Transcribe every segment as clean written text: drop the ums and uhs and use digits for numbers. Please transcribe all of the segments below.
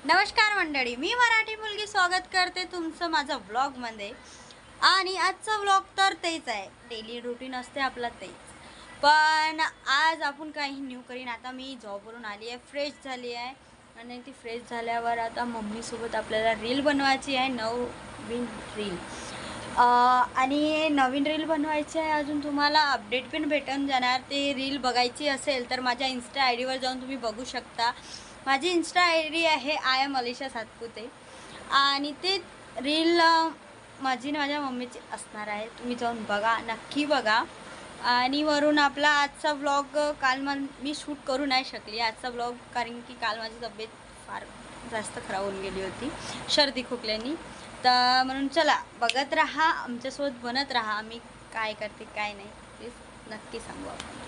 नमस्कार मंडळी, मी मराठी मुलगी स्वागत करते तुमचं माझं व्लॉगमध्ये. आणि आजचा व्लॉग तर तेच आहे, डेली रुटीन असते आपला तेच. पण आज आपण काही न्यू करीन. आता मी जॉबवरून आली आहे, फ्रेश झाली आहे आणि ती फ्रेश झाल्यावर आता मम्मीसोबत आपल्याला रील बनवायची आहे, नवीन रील. आणि नवीन रील बनवायची आहे. अजून तुम्हाला अपडेट पण भेटून जाणार. ते रील बघायची असेल तर माझ्या इन्स्टा आय डीवर जाऊन तुम्ही बघू शकता. माझी इन्स्टा आय डी आहे आय एम अलिशा सातपुते. आणि ते रील माझी माझ्या मम्मीची असणार आहे. तुम्ही जाऊन बघा, नक्की बघा. आणि वरून आपला आजचा व्लॉग काल मी शूट करू नाही शकली आजचा व्लॉग, कारण की काल माझी तब्येत फार जास्त खराब होऊन गेली होती सर्दी खोकल्याने. तर म्हणून चला बघत राहा, आमच्यासोबत बनत राहा. आम्ही काय करते काय नाही ते नक्की सांगू आपण.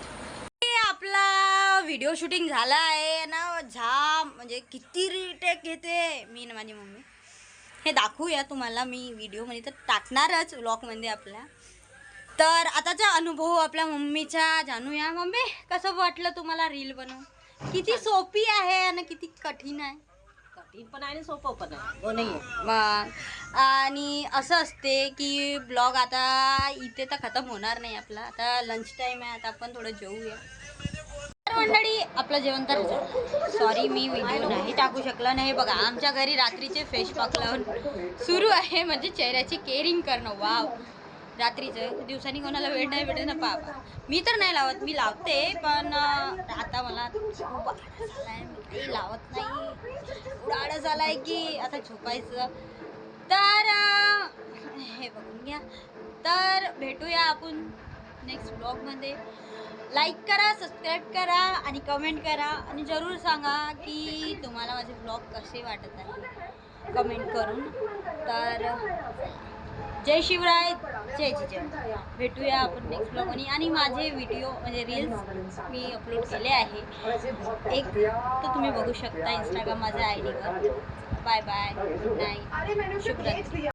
आपला व्हिडिओ शूटिंग झाला आहे ना, म्हणजे किती रिटेक घेते मी आणि माझी मम्मी हे दाखवूया तुम्हाला. मी व्हिडिओमध्ये तर टाकणारच व्लॉगमध्ये आपल्या. तर आताचा अनुभव आपल्या मम्मीचा जाणूया. मम्मी, कसं वाटलं तुम्हाला रील बनवून? किती सोपी आहे आणि किती कठीण आहे? कठीण पण आहे आणि सोपं पण आहे, दोन्ही आहे. मग आणि असं असते की ब्लॉग आता इथे तर खतम होणार नाही आपला. आता लंच टाईम आहे, आता आपण थोडं जेवूया. तर मंडळी, आपलं जेवण तर झालं. सॉरी, मी व्हिडिओ नाही टाकू शकला नाही. बघा, आमच्या घरी रात्रीचे फेस पॅक लावून सुरू आहे, म्हणजे चेहऱ्याची केअरिंग करणं. वाव, रात्रीचं. दिवसांनी कोणाला वेळ नाही भेटत ना पापा. मी तर नाही लावत, मी लावते पण आता मला खूप आळस आलाय, मी काही लावत नाही. एवढा आळस आलाय की आता झोपायचं. तर हे बघून घ्या. तर भेटूया आपण नेक्स्ट ब्लॉगमध्ये. लाईक करा, सबस्क्राईब करा आणि कमेंट करा. आणि जरूर सांगा की तुम्हाला माझे ब्लॉग कसे वाटत आहे कमेंट करून. तर जय शिवराय, जय जिजाऊ. भेटूया आपण नेक्स्ट ब्लॉगमध्ये. आणि माझे व्हिडिओ म्हणजे रील्स मी अपलोड केले आहे, एक तर तुम्ही बघू शकता इंस्टाग्राम माझ्या आय डीवर. बाय बाय, गुड नाईट, शुभरात्री.